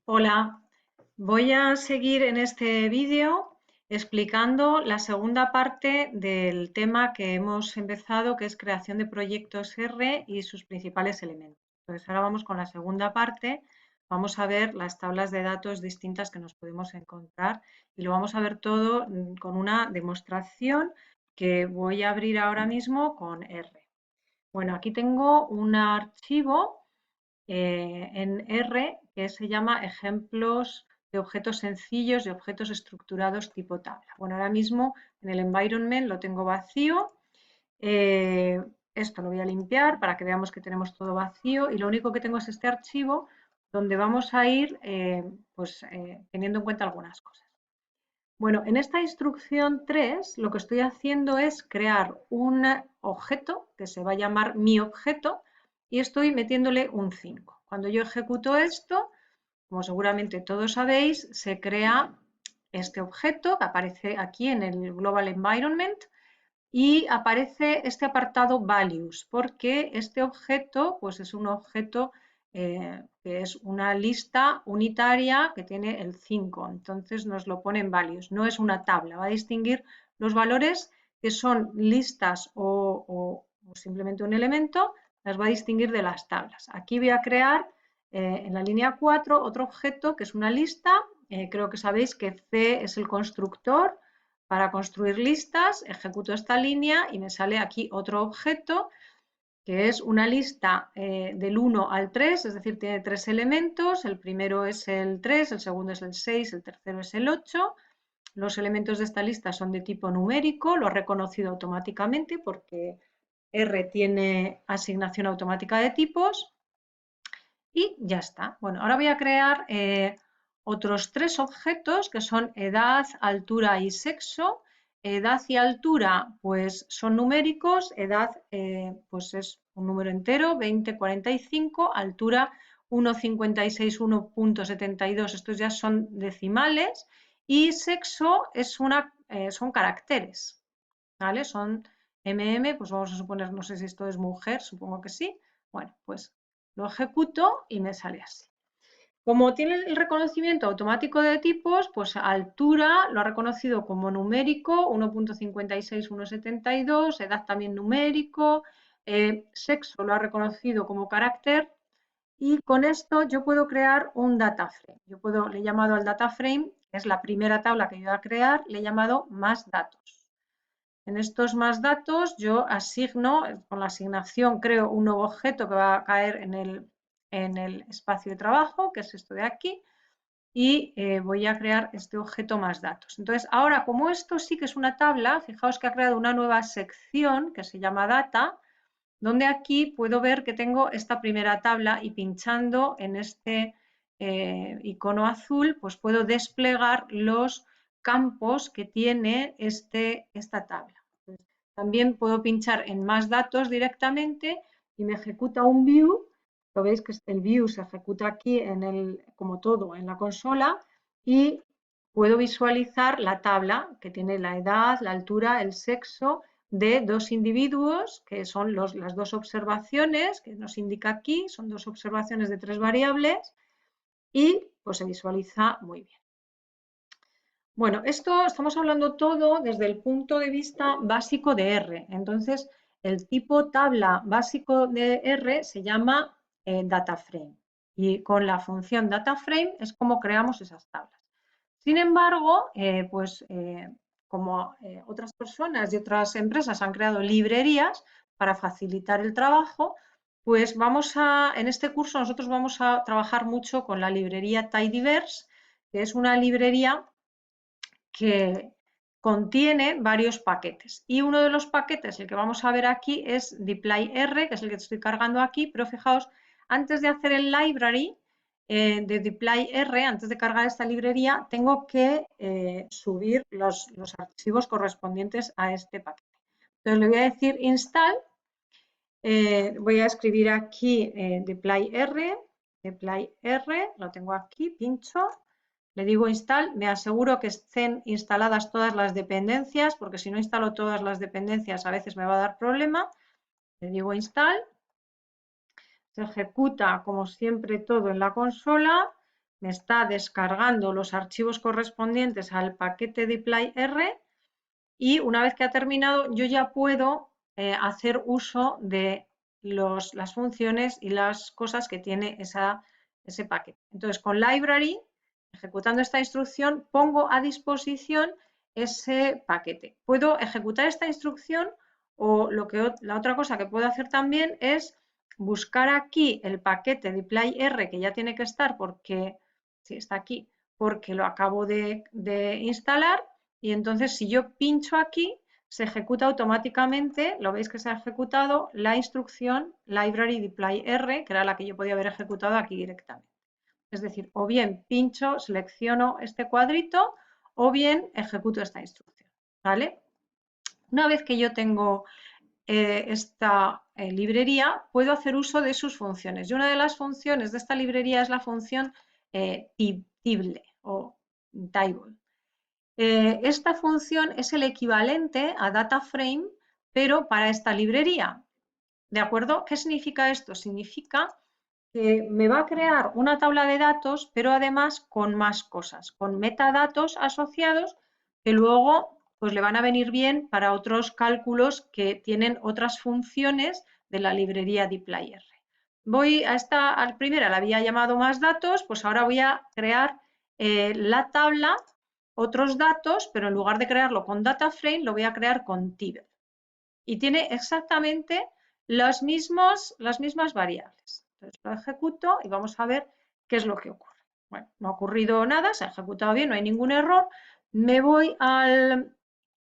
Hola, voy a seguir en este vídeo explicando la segunda parte del tema que hemos empezado, que es creación de proyectos R y sus principales elementos. Entonces, ahora vamos con la segunda parte. Vamos a ver las tablas de datos distintas que nos podemos encontrar y lo vamos a ver todo con una demostración que voy a abrir ahora mismo con R. Bueno, aquí tengo un archivo en R que se llama ejemplos de objetos sencillos y objetos estructurados tipo tabla. Bueno, ahora mismo en el environment lo tengo vacío. Eh, Esto lo voy a limpiar para que veamos que tenemos todo vacío y lo único que tengo es este archivo donde vamos a ir teniendo en cuenta algunas cosas. Bueno, en esta instrucción 3 lo que estoy haciendo es crear un objeto que se va a llamar mi objeto y estoy metiéndole un 5. Cuando yo ejecuto esto, como seguramente todos sabéis, se crea este objeto que aparece aquí en el Global Environment y aparece este apartado Values, porque este objeto pues es un objeto que es una lista unitaria que tiene el 5, entonces nos lo pone en Values, no es una tabla, va a distinguir los valores que son listas o simplemente un elemento, las va a distinguir de las tablas. Aquí voy a crear en la línea 4 otro objeto que es una lista, creo que sabéis que C es el constructor para construir listas, ejecuto esta línea y me sale aquí otro objeto que es una lista del 1 al 3, es decir, tiene 3 elementos, el primero es el 3, el segundo es el 6, el tercero es el 8. Los elementos de esta lista son de tipo numérico, lo ha reconocido automáticamente porque R tiene asignación automática de tipos y ya está. Bueno, ahora voy a crear otros 3 objetos que son edad, altura y sexo. Edad y altura pues son numéricos, edad pues es un número entero, 20, 45, altura 1,56, 1,72, estos ya son decimales y sexo es son caracteres, ¿vale? Son pues vamos a suponer, no sé si esto es mujer, supongo que sí. Bueno, pues lo ejecuto y me sale así. Como tiene el reconocimiento automático de tipos, pues altura lo ha reconocido como numérico, 1,56, 1,72, edad también numérico, sexo lo ha reconocido como carácter y con esto yo puedo crear un data frame. Le he llamado al data frame, que es la primera tabla que yo voy a crear, le he llamado más datos. En estos más datos yo asigno, con la asignación creo un nuevo objeto que va a caer en el espacio de trabajo, que es esto de aquí, y voy a crear este objeto más datos. Entonces, ahora como esto sí que es una tabla, fijaos que ha creado una nueva sección que se llama data, donde aquí puedo ver que tengo esta primera tabla y pinchando en este icono azul, pues puedo desplegar los campos que tiene esta tabla. También puedo pinchar en más datos directamente y me ejecuta un view. Lo veis que el view se ejecuta aquí como todo en la consola y puedo visualizar la tabla que tiene la edad, la altura, el sexo de 2 individuos, que son las 2 observaciones que nos indica aquí, son 2 observaciones de 3 variables y pues se visualiza muy bien. Bueno, esto estamos hablando todo desde el punto de vista básico de R. Entonces, el tipo tabla básico de R se llama DataFrame. Y con la función DataFrame es como creamos esas tablas. Sin embargo, como otras personas y otras empresas han creado librerías para facilitar el trabajo, pues en este curso nosotros vamos a trabajar mucho con la librería Tidyverse, que es una librería que contiene varios paquetes y uno de los paquetes, el que vamos a ver aquí, es dplyr, que es el que estoy cargando aquí, pero fijaos, antes de hacer el library de dplyr, antes de cargar esta librería, tengo que subir los archivos correspondientes a este paquete. Entonces le voy a decir install, voy a escribir aquí dplyr, lo tengo aquí, pincho, le digo install, me aseguro que estén instaladas todas las dependencias, porque si no instalo todas las dependencias a veces me va a dar problema. Le digo install, se ejecuta como siempre todo en la consola, me está descargando los archivos correspondientes al paquete dplyr y una vez que ha terminado yo ya puedo hacer uso de las funciones y las cosas que tiene ese paquete. Entonces con library, ejecutando esta instrucción, pongo a disposición ese paquete. Puedo ejecutar esta instrucción o la otra cosa que puedo hacer también es buscar aquí el paquete dplyr que ya tiene que estar porque, sí, está aquí, porque lo acabo de instalar y entonces si yo pincho aquí se ejecuta automáticamente, lo veis que se ha ejecutado la instrucción library dplyr, que era la que yo podía haber ejecutado aquí directamente. Es decir, o bien pincho, selecciono este cuadrito o bien ejecuto esta instrucción, ¿vale? Una vez que yo tengo esta librería, puedo hacer uso de sus funciones. Y una de las funciones de esta librería es la función tibble o table. Esta función es el equivalente a DataFrame, pero para esta librería. ¿De acuerdo? ¿Qué significa esto? Significa que me va a crear una tabla de datos, pero además con más cosas, con metadatos asociados que luego pues, le van a venir bien para otros cálculos que tienen otras funciones de la librería dplyr. Voy a al primera la había llamado más datos, pues ahora voy a crear la tabla, otros datos, pero en lugar de crearlo con DataFrame, lo voy a crear con tibble. Y tiene exactamente las mismas variables. Entonces lo ejecuto y vamos a ver qué es lo que ocurre. Bueno, no ha ocurrido nada, se ha ejecutado bien, no hay ningún error. Me voy al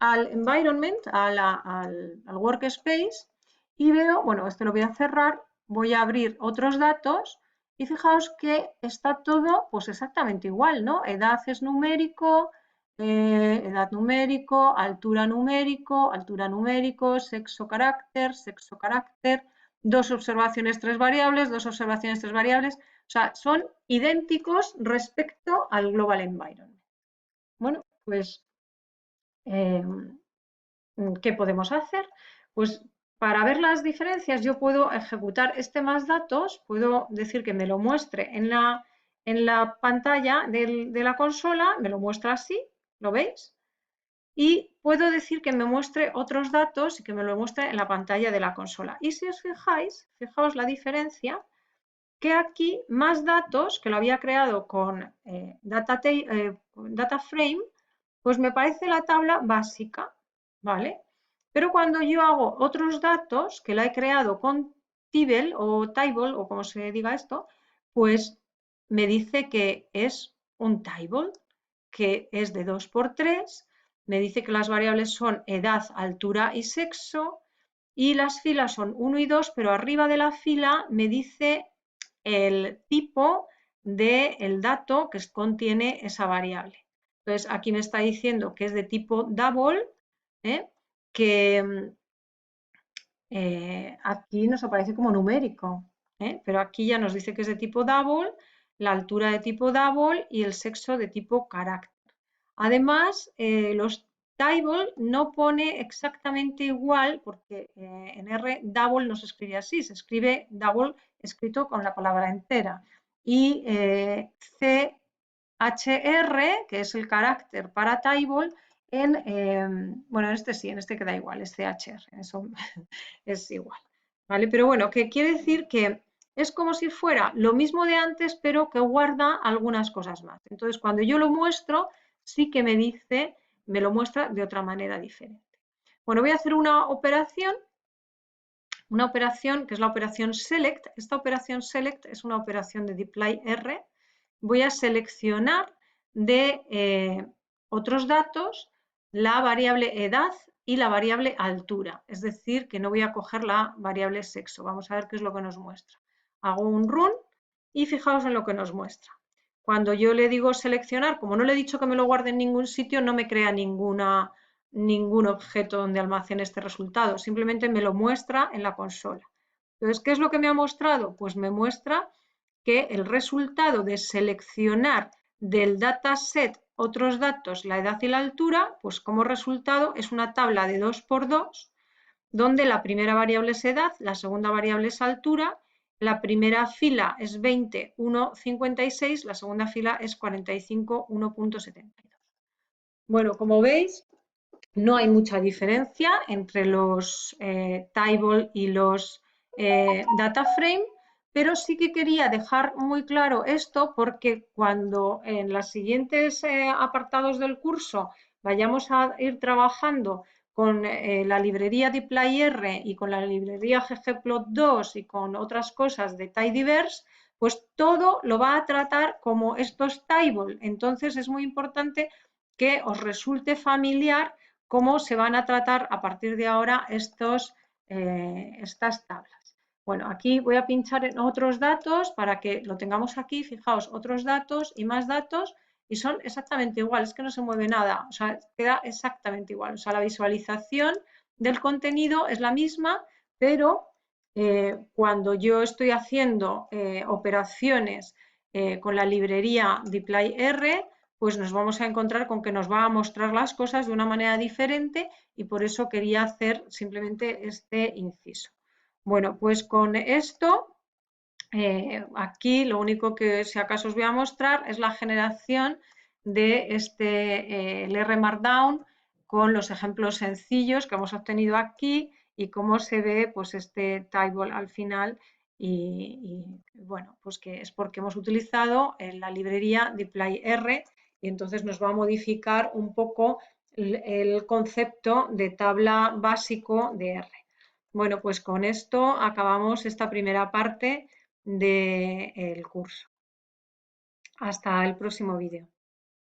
environment, al workspace y veo, bueno, esto lo voy a cerrar, voy a abrir otros datos y fijaos que está todo pues exactamente igual, ¿no? Edad es numérico, edad numérico, altura numérico, sexo carácter, dos observaciones, tres variables, dos observaciones, tres variables. O sea, son idénticos respecto al Global Environment. Bueno, pues, ¿qué podemos hacer? Pues para ver las diferencias yo puedo ejecutar este más datos, puedo decir que me lo muestre en la pantalla de la consola, me lo muestra así, ¿lo veis? Y puedo decir que me muestre otros datos y que me lo muestre en la pantalla de la consola. Y si os fijáis, fijaos la diferencia, que aquí más datos, que lo había creado con DataFrame, pues me parece la tabla básica, ¿vale? Pero cuando yo hago otros datos, que la he creado con Tibble o como se diga esto, pues me dice que es un table, que es de 2×3, me dice que las variables son edad, altura y sexo, y las filas son 1 y 2, pero arriba de la fila me dice el tipo del dato que contiene esa variable. Entonces, aquí me está diciendo que es de tipo double, que aquí nos aparece como numérico, pero aquí ya nos dice que es de tipo double, la altura de tipo double y el sexo de tipo carácter. Además, los table no pone exactamente igual, porque en R double no se escribe así, se escribe double escrito con la palabra entera. Y CHR, que es el carácter para table, bueno, en este sí, en este queda igual, es CHR, eso es igual, ¿vale? Pero bueno, que quiere decir que es como si fuera lo mismo de antes, pero que guarda algunas cosas más. Entonces, cuando yo lo muestro, sí que me dice, me lo muestra de otra manera diferente. Bueno, voy a hacer una operación que es la operación select. Esta operación select es una operación de dplyr. Voy a seleccionar de otros datos la variable edad y la variable altura, es decir, que no voy a coger la variable sexo. Vamos a ver qué es lo que nos muestra. Hago un run y fijaos en lo que nos muestra. Cuando yo le digo seleccionar, como no le he dicho que me lo guarde en ningún sitio, no me crea ningún objeto donde almacene este resultado, simplemente me lo muestra en la consola. Entonces, ¿qué es lo que me ha mostrado? Pues me muestra que el resultado de seleccionar del dataset otros datos, la edad y la altura, pues como resultado es una tabla de 2×2, donde la primera variable es edad, la segunda variable es altura la primera fila es 20,156, la segunda fila es 45,1.72. Bueno, como veis, no hay mucha diferencia entre los table y los data frame, pero sí que quería dejar muy claro esto porque cuando en los siguientes apartados del curso vayamos a ir trabajando con la librería dplyr y con la librería ggplot2 y con otras cosas de tidyverse, pues todo lo va a tratar como estos table. Entonces es muy importante que os resulte familiar cómo se van a tratar a partir de ahora estas tablas. Bueno, aquí voy a pinchar en otros datos para que lo tengamos aquí. Fijaos, otros datos y más datos y son exactamente igual, es que no se mueve nada, o sea, queda exactamente igual. O sea, la visualización del contenido es la misma, pero cuando yo estoy haciendo operaciones con la librería dplyr, pues nos vamos a encontrar con que nos va a mostrar las cosas de una manera diferente y por eso quería hacer simplemente este inciso. Bueno, pues con esto, aquí lo único que si acaso os voy a mostrar es la generación de el R Markdown con los ejemplos sencillos que hemos obtenido aquí y cómo se ve pues este table al final bueno, pues que es porque hemos utilizado en la librería dplyr y entonces nos va a modificar un poco el concepto de tabla básico de R. Bueno, pues con esto acabamos esta primera parte del curso. Hasta el próximo vídeo.